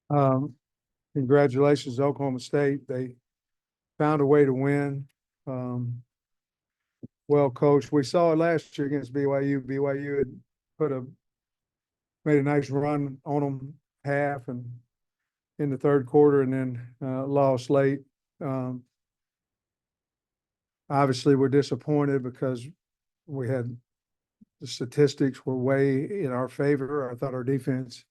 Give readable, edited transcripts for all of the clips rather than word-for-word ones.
Um, Congratulations, Oklahoma State. They found a way to win. Um, well coached. We saw it last year against BYU. BYU had put a made a nice run on them half and in the third quarter, and then lost late. Um, Obviously, we're disappointed because we had the statistics were way in our favor. I thought our defense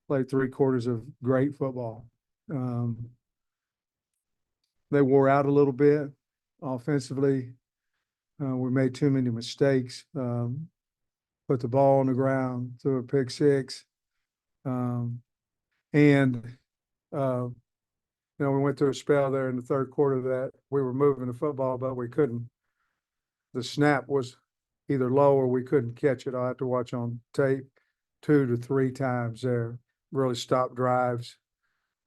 played 3 quarters of great football. Um, they wore out a little bit offensively. We made too many mistakes. Put the ball on the ground, threw a pick six, and we went through a spell there in the third quarter that we were moving the football, but we couldn't. The snap was either low or we couldn't catch it. I had to watch on tape 2 to 3 times there. Really stopped drives,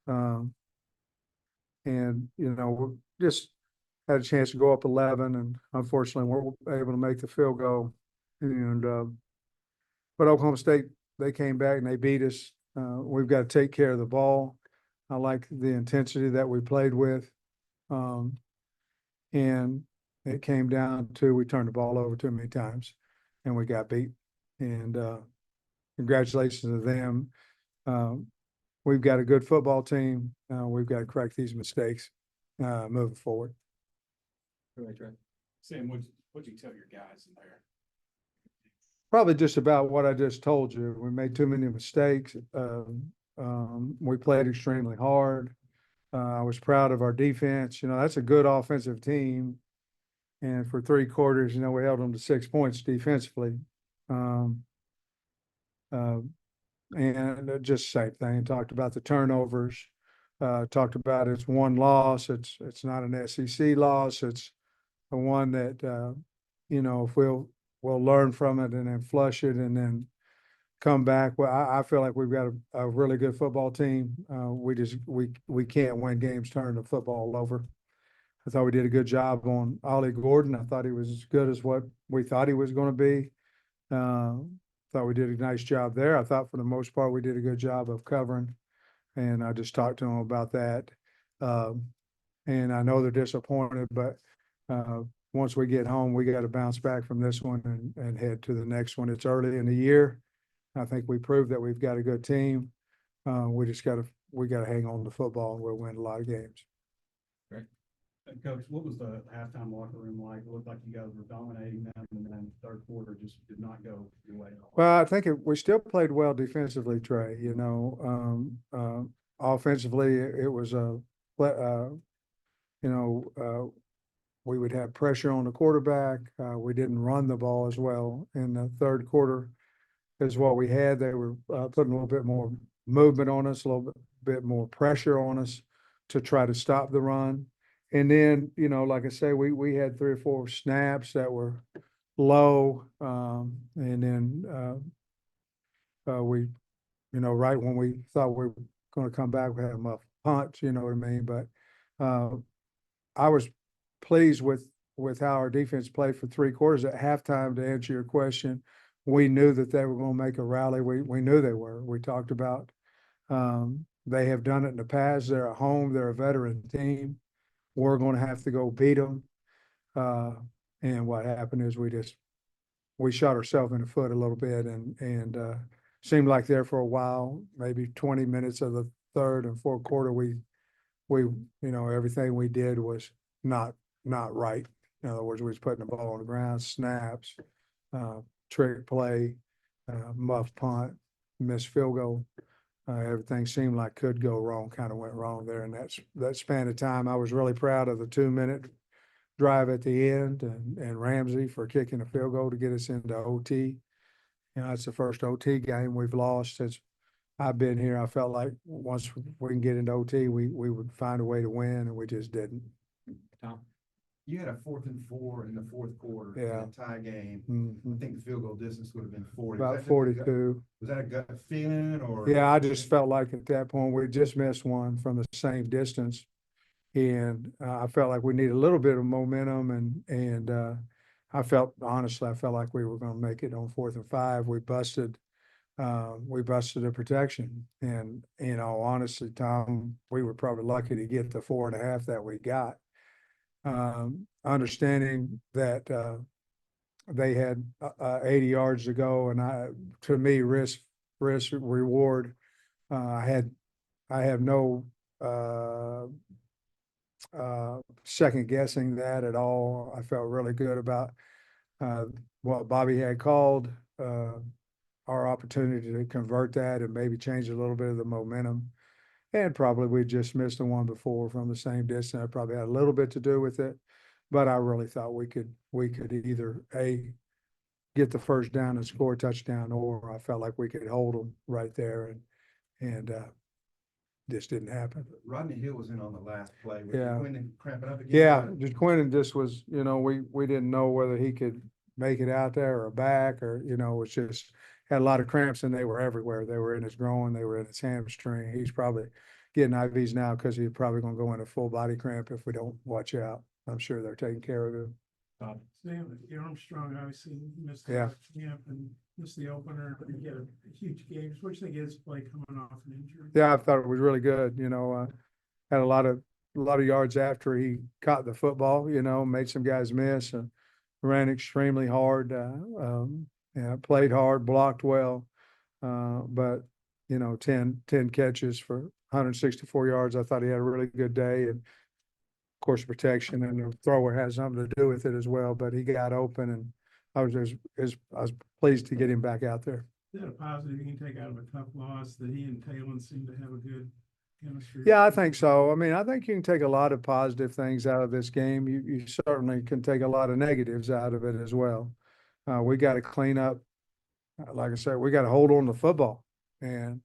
and we just had a chance to go up 11, and unfortunately weren't able to make the field goal. And but Oklahoma State, they came back and they beat us. We've got to take care of the ball. I like the intensity that we played with. And it came down to we turned the ball over too many times and we got beat. And congratulations to them. We've got a good football team. We've got to correct these mistakes moving forward. Right. Sam, what'd you tell your guys in there? Probably just about what I just told you. We made too many mistakes. We played extremely hard. I was proud of our defense. That's a good offensive team. And for 3 quarters, we held them to 6 points defensively. And just same thing. Talked about the turnovers. Talked about it's one loss. It's not an SEC loss. It's the one that if we'll learn from it and then flush it and then come back. Well, I feel like we've got a really good football team. We can't win games turning the football over. I thought we did a good job on Ollie Gordon. I thought he was as good as what we thought he was going to be. Thought we did a nice job there. I thought for the most part we did a good job of covering, and I just talked to them about that. And I know they're disappointed, but once we get home, we got to bounce back from this one and head to the next one. It's early in the year. I think we proved that we've got a good team. We got to hang on to football, and we'll win a lot of games. Great. And Coach, what was the halftime locker room like? It looked like you guys were dominating them, and then the third quarter just did not go your way at all. Well, I think we still played well defensively, Trey. Offensively, it was we would have pressure on the quarterback. We didn't run the ball as well in the third quarter as what we had. They were putting a little bit more movement on us, a little bit more pressure on us to try to stop the run. And then, like I say, we had 3 or 4 snaps that were low. And then we, right when we thought we were going to come back, we had a muff punt, you know what I mean? But I was pleased with how our defense played for 3 quarters. At halftime, to answer your question, we knew that they were going to make a rally. We knew they were. We talked about they have done it in the past. They're at home. They're a veteran team. We're going to have to go beat them. And what happened is we shot ourselves in the foot a little bit and seemed like there for a while, maybe 20 minutes of the third and fourth quarter, we everything we did was not right. In other words, we was putting the ball on the ground, snaps, trick play, muff punt, missed field goal. Everything seemed like could go wrong, kind of went wrong there. And that span of time, I was really proud of the 2-minute drive at the end and Ramsey for kicking a field goal to get us into OT. It's the first OT game we've lost since I've been here. I felt like once we can get into OT, we would find a way to win, and we just didn't. Tom, you had a 4th and 4 in the fourth quarter. Yeah. In a tie game. Mm-hmm. I think the field goal distance would have been 40. About 42. Was that a gut feeling or? Yeah, I just felt like at that point we just missed one from the same distance, and I felt like we needed a little bit of momentum, and I felt like we were going to make it on 4th and 5. We busted we busted a protection. And in all honesty, Tom, we were probably lucky to get the 4.5 that we got. Understanding that, they had 80 yards to go, and to me, risk reward. I have no second guessing that at all. I felt really good about what Bobby had called, our opportunity to convert that and maybe change a little bit of the momentum. And probably we just missed the one before from the same distance. It probably had a little bit to do with it, but I really thought we could either get the first down and score a touchdown, or I felt like we could hold them right there, and this didn't happen. Rodney Hill was in on the last play. Yeah. Quinn cramping up again. Yeah, just Quinton just was, we didn't know whether he could make it out there or back, or, was just had a lot of cramps, and they were everywhere. They were in his groin, they were in his hamstring. He's probably getting IVs now because he's probably going to go into full body cramp if we don't watch out. I'm sure they're taking care of him. Sam Armstrong obviously missed the Yeah. camp and missed the opener, but he had a huge game. Which thing is play coming off an injury? Yeah, I thought it was really good. Had a lot of yards after he caught the football. Made some guys miss and ran extremely hard. Played hard, blocked well. But 10 catches for 164 yards. I thought he had a really good day, and of course, protection and the thrower has something to do with it as well. But he got open, and I was pleased to get him back out there. Is that a positive you can take out of a tough loss that he and Talon seem to have a good chemistry? Yeah, I think so. I mean, I think you can take a lot of positive things out of this game. You certainly can take a lot of negatives out of it as well. We got to clean up. Like I said, we got to hold on to football. And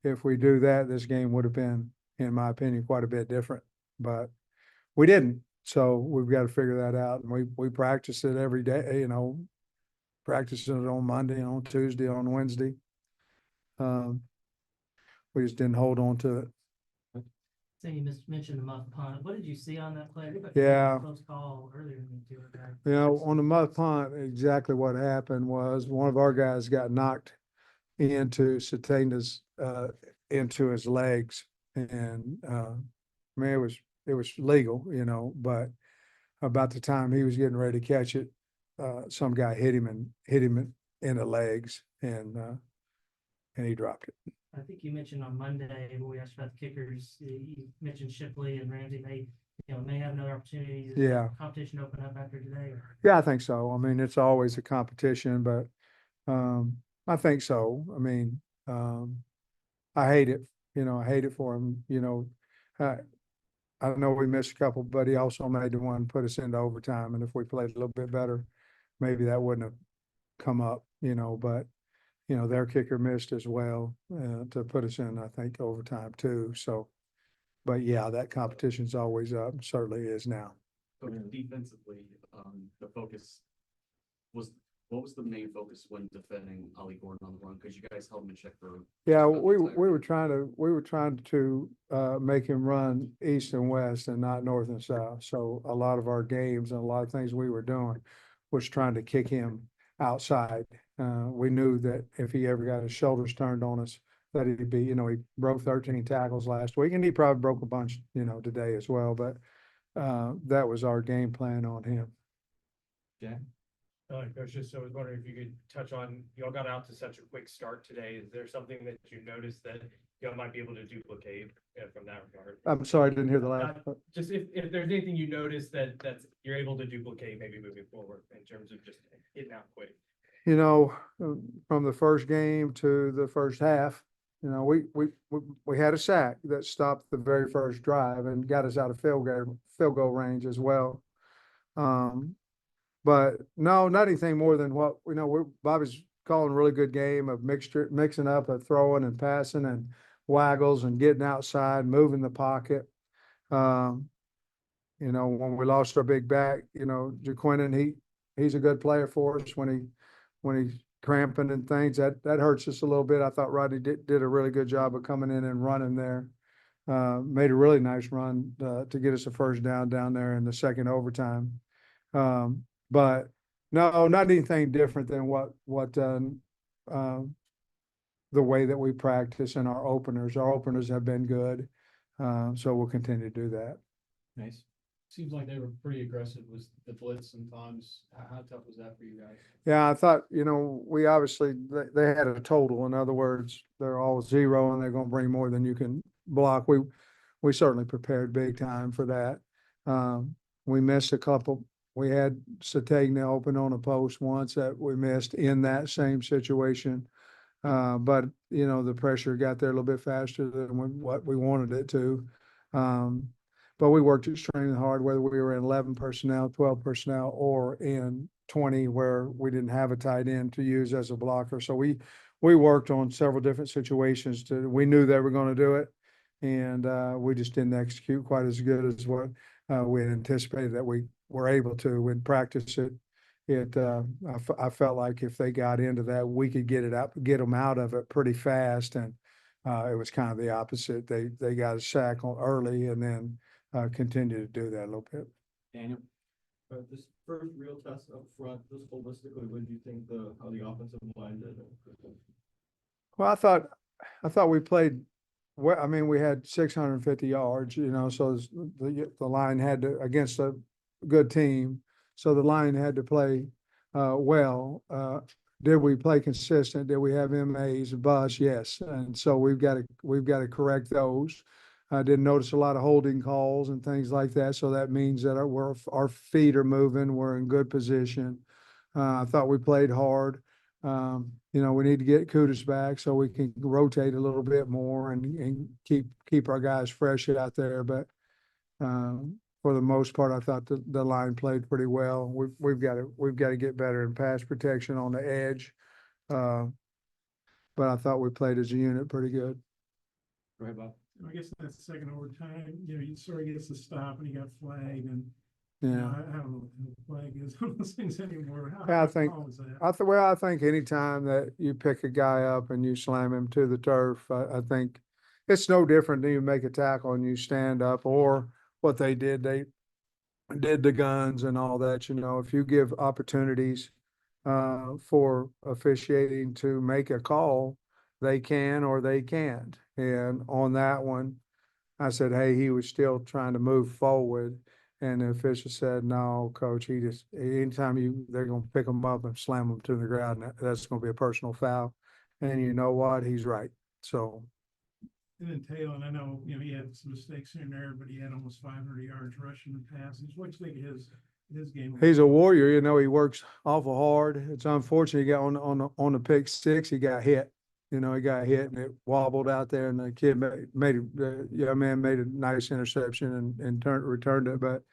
if we do that, this game would have been, in my opinion, quite a bit different. But we didn't. So we've got to figure that out. And we practice it every day, practicing it on Monday, on Tuesday, on Wednesday. We just didn't hold on to it. So you mentioned the muff punt. What did you see on that play? I think I Yeah. Close call earlier in the two. On the muff punt, exactly what happened was one of our guys got knocked into Satanda's, into his legs. And, it was legal, but about the time he was getting ready to catch it, some guy hit him in the legs, and he dropped it. I think you mentioned on Monday when we asked about the kickers, you mentioned Shipley and Ramsey may have another opportunity. Does Yeah. Competition open up after today? Yeah, I think so. I mean, it's always a competition, but I think so. I mean, I hate it. I hate it for him. I know we missed a couple, but he also made the one put us into overtime. And if we played a little bit better, maybe that wouldn't have come up, but their kicker missed as well, to put us in, I think, overtime too. So, but yeah, that competition's always up, certainly is now. So defensively, the focus was, what was the main focus when defending Ollie Gordon on the run? Because you guys held him in check for. Yeah, just about the we entire were trying to make him run east and west and not north and south. So a lot of our games and a lot of things we were doing was trying to kick him outside. We knew that if he ever got his shoulders turned on us, that he'd be, he broke 13 tackles last week, and he probably broke a bunch, today as well. But that was our game plan on him. Jack? Coach, just so I was wondering if you could touch on, y'all got out to such a quick start today. Is there something that you noticed that y'all might be able to duplicate from that regard? I'm sorry, I didn't hear the last. Just if there's anything you noticed that's you're able to duplicate maybe moving forward in terms of just getting out quick. From the first game to the first half, we had a sack that stopped the very first drive and got us out of field goal range as well. But no, not anything more than what Bobby's calling a really good game of mixing up of throwing and passing and waggles and getting outside, moving the pocket. When we lost our big back, JaQuinton, he's a good player for us when he's cramping and things. That hurts us a little bit. I thought Rodney did a really good job of coming in and running there. Made a really nice run to get us a first down there in the second overtime. But no, not anything different than what the way that we practice and our openers. Our openers have been good. So we'll continue to do that. Nice. Seems like they were pretty aggressive with the blitz sometimes. How tough was that for you guys? Yeah, I thought, we obviously, they had a total. In other words, they're all zero and they're gonna bring more than you can block. We certainly prepared big time for that. We missed a couple. We had Sategna open on a post once that we missed in that same situation. But, the pressure got there a little bit faster than what we wanted it to. But we worked extremely hard, whether we were in 11 personnel, 12 personnel, or in 20 where we didn't have a tight end to use as a blocker. So we worked on several different situations we knew they were going to do it. And we just didn't execute quite as good as what we had anticipated that we were able to. We'd practice it. I felt like if they got into that, we could get them out of it pretty fast. And it was kind of the opposite. They got a sack on early and then continued to do that a little bit. Daniel? This first real test up front, just holistically, what do you think how the offensive line did? Well, I thought we played well. I mean, we had 650 yards, so the line had to, against a good team. So the line had to play well. Did we play consistent? Did we have MAs, busts? Yes. And so we've got to correct those. I didn't notice a lot of holding calls and things like that. So that means that our feet are moving. We're in good position. I thought we played hard. We need to get Kudus back so we can rotate a little bit more and keep our guys fresh out there. But for the most part, I thought the line played pretty well. We've got to get better in pass protection on the edge. But I thought we played as a unit pretty good. Go ahead, Bob. I guess that's the second overtime, you sort of gets the stop and he got flagged and, Yeah. I don't know what the flag is on those things anymore. Yeah, I How think- tall is that? I think anytime that you pick a guy up and you slam him to the turf, I think it's no different than you make a tackle and you stand up, or what they did the guns and all that. If you give opportunities for officiating to make a call, they can or they can't. And on that one, I said, hey, he was still trying to move forward. And the official said, no, coach, anytime they're going to pick him up and slam him to the ground, that's going to be a personal foul. And you know what? He's right. So. And then Taylor, and I know, he had some mistakes here and there, but he had almost 500 yards rushing and passing. What do you think of his game? He's a warrior, he works awful hard. It's unfortunate he got on the pick six, he got hit. He got hit and it wobbled out there, and the kid made a nice interception and returned it. But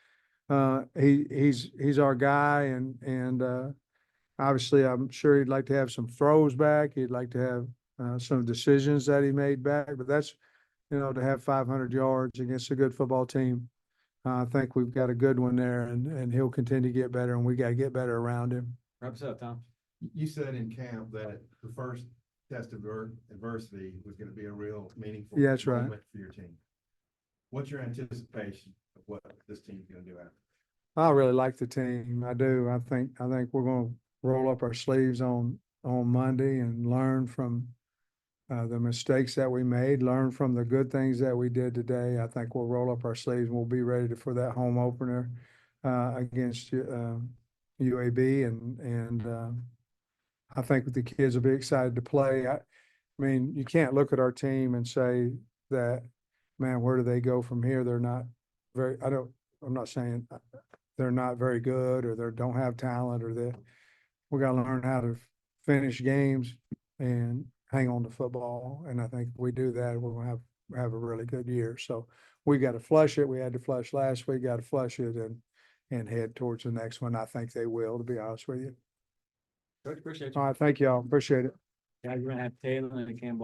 he's our guy, and obviously I'm sure he'd like to have some throws back. He'd like to have some decisions that he made back. But that's to have 500 yards against a good football team. I think we've got a good one there, and he'll continue to get better, and we got to get better around him. Wrap us up, Tom. You said in camp that the first test of adversity was going to be a real meaningful Yeah, that's right. moment for your team. What's your anticipation of what this team's going to do after? I really like the team. I do. I think we're going to roll up our sleeves on Monday and learn from the mistakes that we made, learn from the good things that we did today. I think we'll roll up our sleeves and we'll be ready for that home opener against UAB, and I think the kids will be excited to play. I mean, you can't look at our team and say that, man, where do they go from here? They're not I'm not saying they're not very good or they don't have talent, or we got to learn how to finish games and hang on to football. And I think if we do that, we're going to have a really good year. So we got to flush it. We had to flush last week, got to flush it and head towards the next one. I think they will, to be honest with you. Coach, appreciate you. All right. Thank y'all. Appreciate it. Yeah, you're gonna have Taylor and Campbell